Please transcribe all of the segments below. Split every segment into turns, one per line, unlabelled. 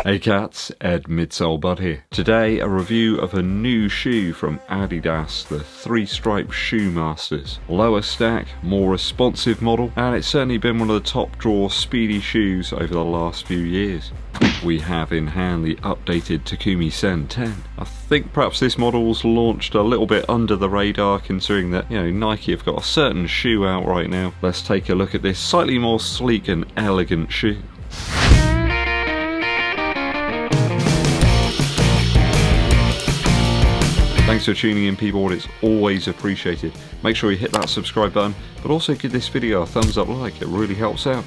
Hey cats, Ed Midsole Bud here. Today a review of a new shoe from Adidas, the 3-stripe Shoe Masters. Lower stack, more responsive model, and it's certainly been one of the top draw speedy shoes over the last few years. We have in hand the updated Takumi Sen 10. I think perhaps this model's launched a little bit under the radar considering that, Nike have got a certain shoe out right now. Let's take a look at this slightly more sleek and elegant shoe. Thanks for tuning in, people. It's always appreciated. Make sure you hit that subscribe button, but also give this video a thumbs up like. It really helps out.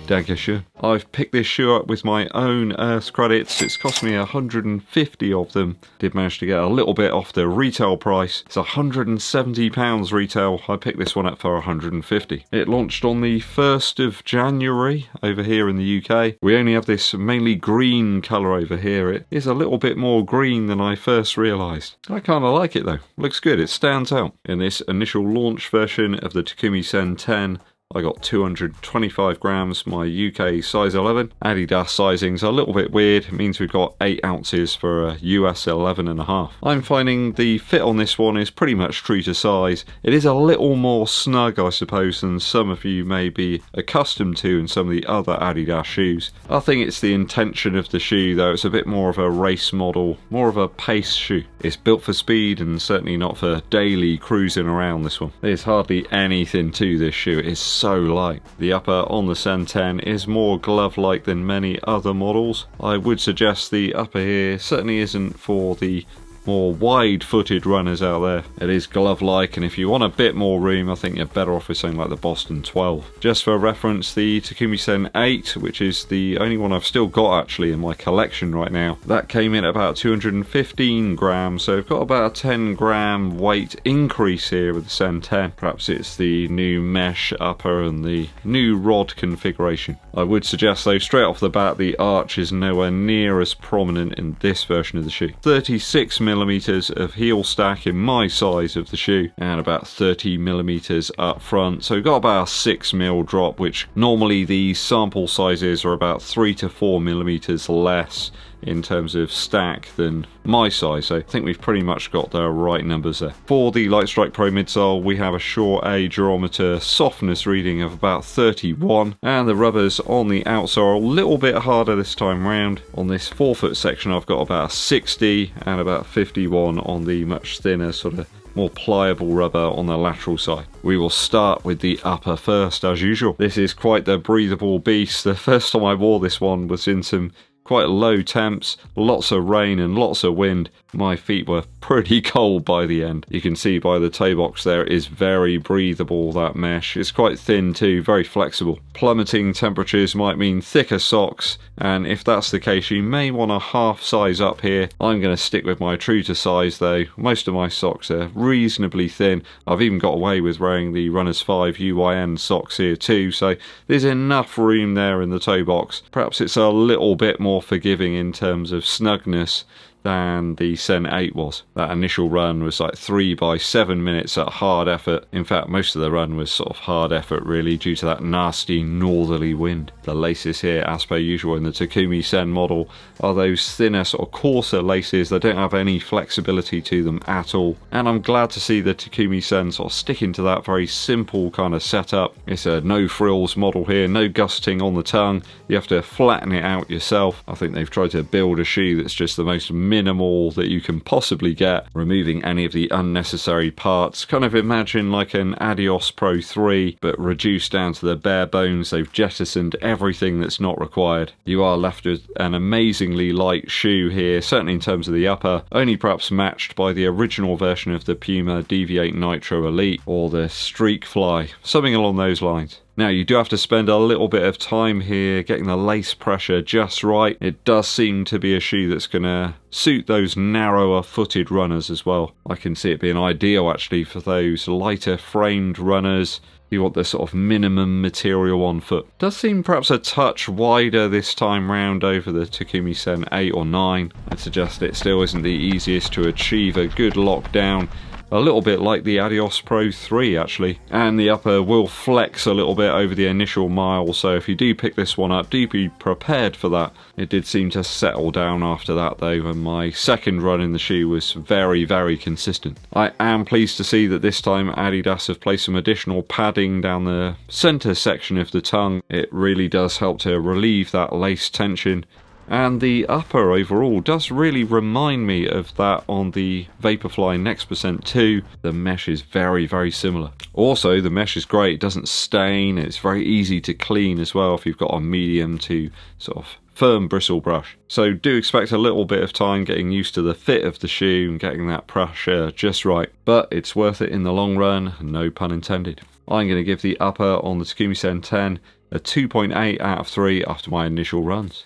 Dankeschön. I've picked this shoe up with my own Earth credits. It's cost me 150 of them. Did manage to get a little bit off the retail price. It's £170 retail. I picked this one up for 150. It launched on the 1st of January over here in the UK. We only have this mainly green colour over here. It is a little bit more green than I first realised. I kind of like it though. Looks good. It stands out. In this initial launch version of the Takumi Sen 10, I got 225 grams, my UK size 11. Adidas sizing's a little bit weird. It means we've got 8 ounces for a US 11.5. I'm finding the fit on this one is pretty much true to size. It is a little more snug, I suppose, than some of you may be accustomed to in some of the other Adidas shoes. I think it's the intention of the shoe though. It's a bit more of a race model, more of a pace shoe. It's built for speed and certainly not for daily cruising around, this one. There's hardly anything to this shoe. It is so light. The upper on the Sen 10 is more glove-like than many other models. I would suggest the upper here certainly isn't for the more wide-footed runners out there. It is glove-like, and if you want a bit more room, I think you're better off with something like the Boston 12. Just for reference, the Takumi Sen 8, which is the only one I've still got actually in my collection right now, that came in at about 215 grams, so I've got about a 10 gram weight increase here with the Sen 10. Perhaps it's the new mesh upper and the new rod configuration. I would suggest though, straight off the bat, the arch is nowhere near as prominent in this version of the shoe. 36mm of heel stack in my size of the shoe, and about 30mm up front, so we've got about a 6mm drop, which normally the sample sizes are about 3 to 4mm less in terms of stack than my size, so I think we've pretty much got the right numbers there. For the Lightstrike Pro midsole, we have a Short A durometer softness reading of about 31, and the rubbers on the outsole are a little bit harder this time round. On this forefoot section I've got about a 60 and about 51 on the much thinner sort of more pliable rubber on the lateral side. We will start with the upper first as usual. This is quite the breathable beast. The first time I wore this one was in some quite low temps, lots of rain and lots of wind. My feet were pretty cold by the end. You can see by the toe box there, it is very breathable, that mesh. It's quite thin too, very flexible. Plummeting temperatures might mean thicker socks, and if that's the case, you may want to half size up here. I'm going to stick with my true to size though. Most of my socks are reasonably thin. I've even got away with wearing the Runners 5 UYN socks here too, so there's enough room there in the toe box. Perhaps it's a little bit more forgiving in terms of snugness than the Sen 8 was. That initial run was like 3 by 7 minutes at hard effort. In fact, most of the run was sort of hard effort really due to that nasty northerly wind. The laces here, as per usual in the Takumi Sen model, are those thinner sort of coarser laces. They don't have any flexibility to them at all, and I'm glad to see the Takumi Sen sort of sticking to that very simple kind of setup. It's a no frills model here, no gusting on the tongue. You have to flatten it out yourself. I think they've tried to build a shoe that's just the most minimal that you can possibly get, removing any of the unnecessary parts. Kind of imagine like an Adios Pro 3 but reduced down to the bare bones. They've jettisoned everything that's not required. You are left with an amazingly light shoe here, certainly in terms of the upper, only perhaps matched by the original version of the Puma Deviate Nitro Elite or the Streak Fly, something along those lines. Now you do have to spend a little bit of time here getting the lace pressure just right. It does seem to be a shoe that's going to suit those narrower footed runners as well. I can see it being ideal actually for those lighter framed runners. You want the sort of minimum material on foot. Does seem perhaps a touch wider this time round over the Takumi Sen 8 or 9. I'd suggest it still isn't the easiest to achieve a good lockdown a little bit like the Adios Pro 3 actually, and the upper will flex a little bit over the initial mile, so if you do pick this one up, do be prepared for that. It did seem to settle down after that though, and my second run in the shoe was very, very consistent. I am pleased to see that this time Adidas have placed some additional padding down the centre section of the tongue. It really does help to relieve that lace tension. And the upper overall does really remind me of that on the Vaporfly Next Percent 2. The mesh is very, very similar. Also, the mesh is great. It doesn't stain. It's very easy to clean as well if you've got a medium to sort of firm bristle brush. So do expect a little bit of time getting used to the fit of the shoe and getting that pressure just right. But it's worth it in the long run, no pun intended. I'm going to give the upper on the Takumi Sen 10 a 2.8 out of 3 after my initial runs.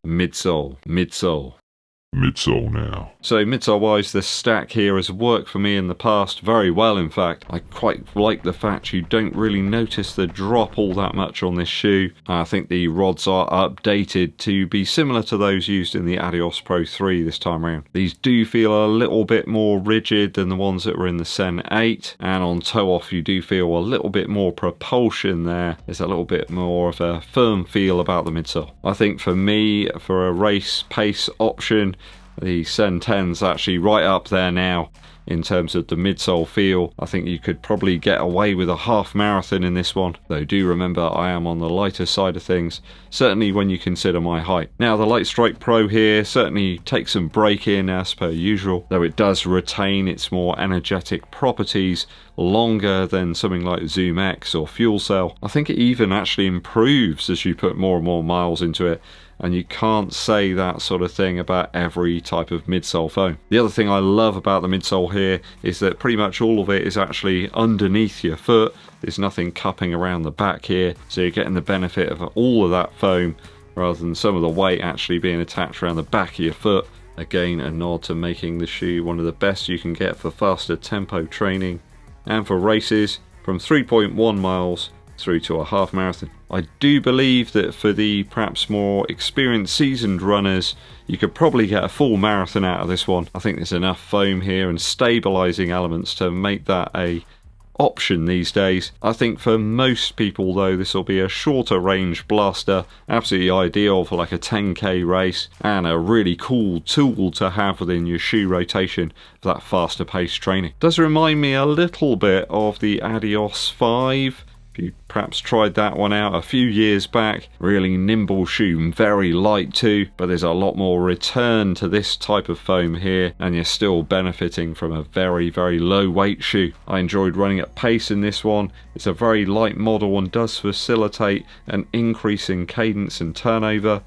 Midsole now. So midsole wise, the stack here has worked for me in the past very well. In fact, I quite like the fact you don't really notice the drop all that much on this shoe. I think the rods are updated to be similar to those used in the Adios Pro 3 this time around. These do feel a little bit more rigid than the ones that were in the Sen 8, and on toe off you do feel a little bit more propulsion there. There's a little bit more of a firm feel about the midsole. I think for me, for a race pace option, the Sen 10's actually right up there now in terms of the midsole feel. I think you could probably get away with a half marathon in this one, though do remember I am on the lighter side of things, certainly when you consider my height. Now the Light Strike Pro here certainly takes some break in as per usual, though it does retain its more energetic properties longer than something like Zoom X or Fuel Cell. I think it even actually improves as you put more and more miles into it, and you can't say that sort of thing about every type of midsole foam. The other thing I love about the midsole here is that pretty much all of it is actually underneath your foot. There's nothing cupping around the back here, so you're getting the benefit of all of that foam rather than some of the weight actually being attached around the back of your foot. Again, a nod to making the shoe one of the best you can get for faster tempo training and for races from 3.1 miles through to a half marathon. I do believe that for the perhaps more experienced seasoned runners, you could probably get a full marathon out of this one. I think there's enough foam here and stabilizing elements to make that a option these days. I think for most people though, this will be a shorter range blaster, absolutely ideal for like a 10k race, and a really cool tool to have within your shoe rotation for that faster paced training. Does remind me a little bit of the Adios 5. If you perhaps tried that one out a few years back, really nimble shoe, very light too, but there's a lot more return to this type of foam here, and you're still benefiting from a very, very low weight shoe. I enjoyed running at pace in this one. It's a very light model and does facilitate an increase in cadence and turnover.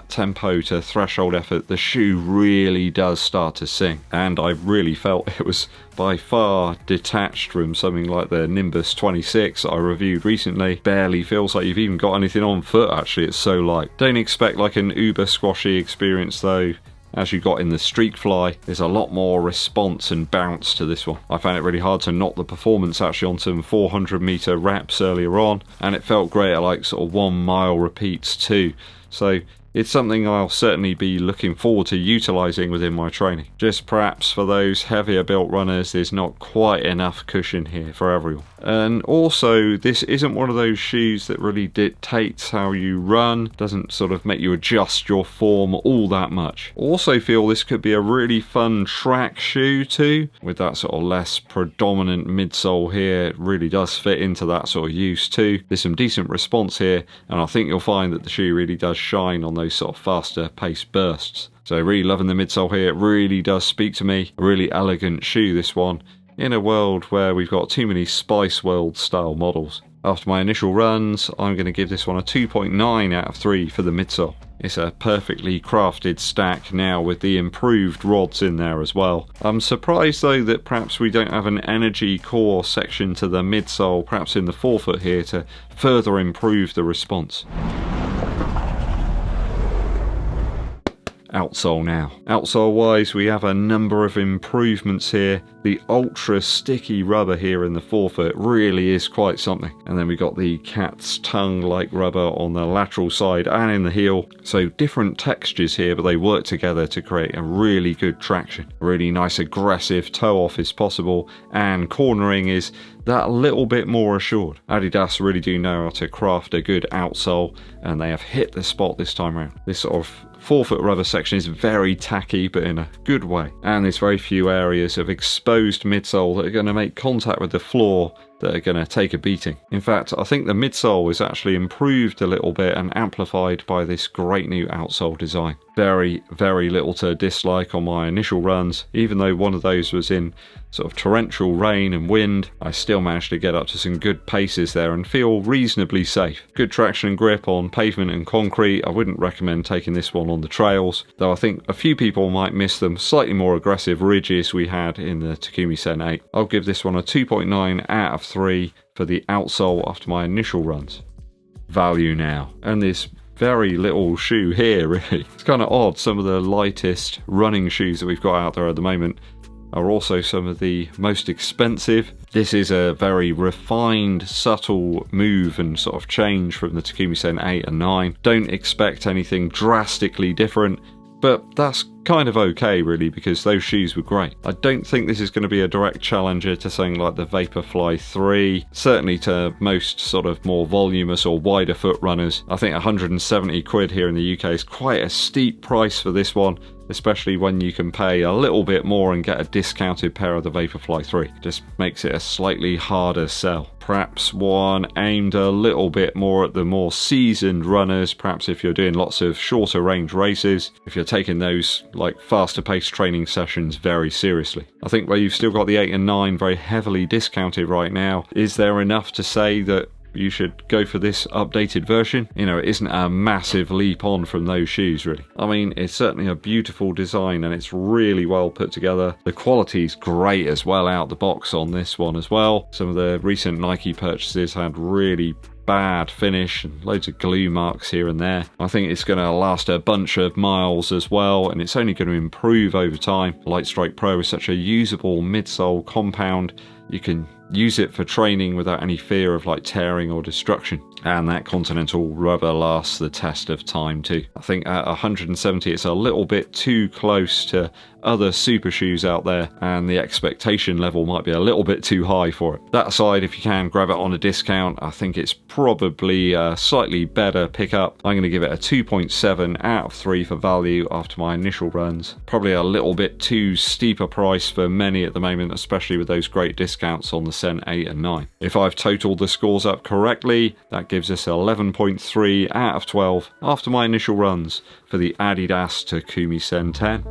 Tempo to threshold effort, the shoe really does start to sing, and I really felt it was by far detached from something like the Nimbus 26 I reviewed recently. Barely feels like you've even got anything on foot actually, it's so light. Don't expect like an uber squashy experience though. As you got in the Streakfly, there's a lot more response and bounce to this one. I found it really hard to knock the performance actually on some 400 meter reps earlier on, and it felt great at like sort of 1 mile repeats too. So it's something I'll certainly be looking forward to utilising within my training. Just perhaps for those heavier built runners, there's not quite enough cushion here for everyone. And also, this isn't one of those shoes that really dictates how you run, doesn't sort of make you adjust your form all that much. Also feel this could be a really fun track shoe too, with that sort of less predominant midsole here. It really does fit into that sort of use too. There's some decent response here, and I think you'll find that the shoe really does shine on those sort of faster paced bursts. So really loving the midsole here. It really does speak to me. A really elegant shoe, this one, in a world where we've got too many Spice World style models. After my initial runs, I'm going to give this one a 2.9 out of 3 for the midsole. It's a perfectly crafted stack now with the improved rods in there as well. I'm surprised though that perhaps we don't have an energy core section to the midsole, perhaps in the forefoot here, to further improve the response. outsole now. Outsole wise, we have a number of improvements here. The ultra sticky rubber here in the forefoot really is quite something. And then we got the cat's tongue like rubber on the lateral side and in the heel. So different textures here, but they work together to create a really good traction. A really nice aggressive toe off is possible, and cornering is that little bit more assured. Adidas really do know how to craft a good outsole, and they have hit the spot this time around. This sort of forefoot rubber section is very tacky, but in a good way. And there's very few areas of exposed midsole that are going to make contact with the floor that are going to take a beating. In fact, I think the midsole is actually improved a little bit and amplified by this great new outsole design. Very, very little to dislike on my initial runs. Even though one of those was in sort of torrential rain and wind, I still managed to get up to some good paces there and feel reasonably safe. Good traction and grip on pavement and concrete. I wouldn't recommend taking this one on the trails, though I think a few people might miss them slightly more aggressive ridges we had in the Takumi Sen 8. I'll give this one a 2.9 out of 3 for the outsole after my initial runs. Value now. And this very little shoe here, really. It's kind of odd. Some of the lightest running shoes that we've got out there at the moment are also some of the most expensive. This is a very refined, subtle move and sort of change from the Takumi Sen 8 and 9. Don't expect anything drastically different, but that's kind of okay really, because those shoes were great. I don't think this is going to be a direct challenger to something like the Vaporfly 3, certainly to most sort of more voluminous or wider foot runners. I think 170 quid here in the UK is quite a steep price for this one, especially when you can pay a little bit more and get a discounted pair of the Vaporfly 3. Just makes it a slightly harder sell. Perhaps one aimed a little bit more at the more seasoned runners, perhaps if you're doing lots of shorter range races, if you're taking those like faster paced training sessions very seriously. I think where you've still got the 8 and 9 very heavily discounted right now, is there enough to say that you should go for this updated version? You know, it isn't a massive leap on from those shoes really. I mean, it's certainly a beautiful design and it's really well put together. The quality's great as well out the box on this one as well. Some of the recent Nike purchases had really bad finish and loads of glue marks here and there. I think it's going to last a bunch of miles as well, and it's only going to improve over time. Lightstrike Pro is such a usable midsole compound. You can use it for training without any fear of like tearing or destruction. And that Continental rubber lasts the test of time too. I think at 170 it's a little bit too close to other super shoes out there, and the expectation level might be a little bit too high for it. That aside, if you can grab it on a discount, I think it's probably a slightly better pickup. I'm going to give it a 2.7 out of 3 for value after my initial runs. Probably a little bit too steep a price for many at the moment, especially with those great discounts on the Sen 8 and 9. If I've totaled the scores up correctly, that gives us 11.3 out of 12 after my initial runs for the Adidas Takumi Sen 10.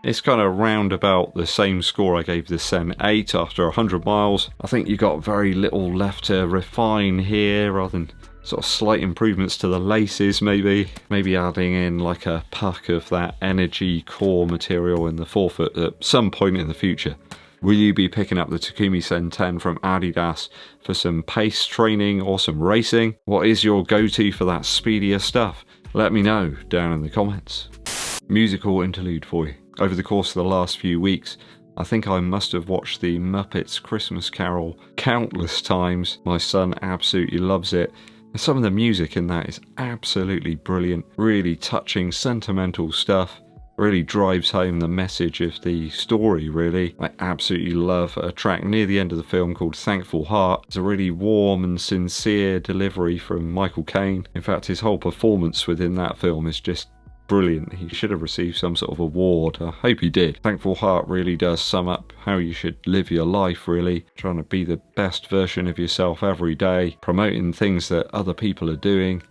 It's kind of round about the same score I gave the Sen 8 after 100 miles. I think you got very little left to refine here, rather than sort of slight improvements to the laces maybe adding in like a puck of that energy core material in the forefoot at some point in the future. Will you be picking up the Takumi Sen 10 from Adidas for some pace training or some racing? What is your go-to for that speedier stuff? Let me know down in the comments. Musical interlude for you. Over the course of the last few weeks, I think I must have watched the Muppets Christmas Carol countless times. My son absolutely loves it. And some of the music in that is absolutely brilliant. Really touching, sentimental stuff. Really drives home the message of the story, really. I absolutely love a track near the end of the film called Thankful Heart. It's a really warm and sincere delivery from Michael Caine. In fact, his whole performance within that film is just brilliant. He should have received some sort of award. I hope he did. Thankful Heart really does sum up how you should live your life, really. Trying to be the best version of yourself every day, promoting things that other people are doing,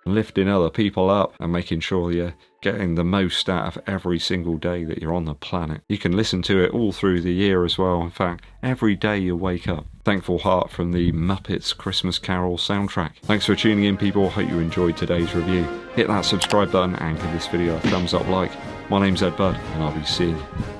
lifting other people up, and making sure you're getting the most out of every single day that you're on the planet. You can listen to it all through the year as well. In fact, every day you wake up. Thankful Heart from the Muppets Christmas Carol soundtrack. Thanks for tuning in, people. Hope you enjoyed today's review. Hit that subscribe button and give this video a thumbs up like. My name's Eddbud, and I'll be seeing you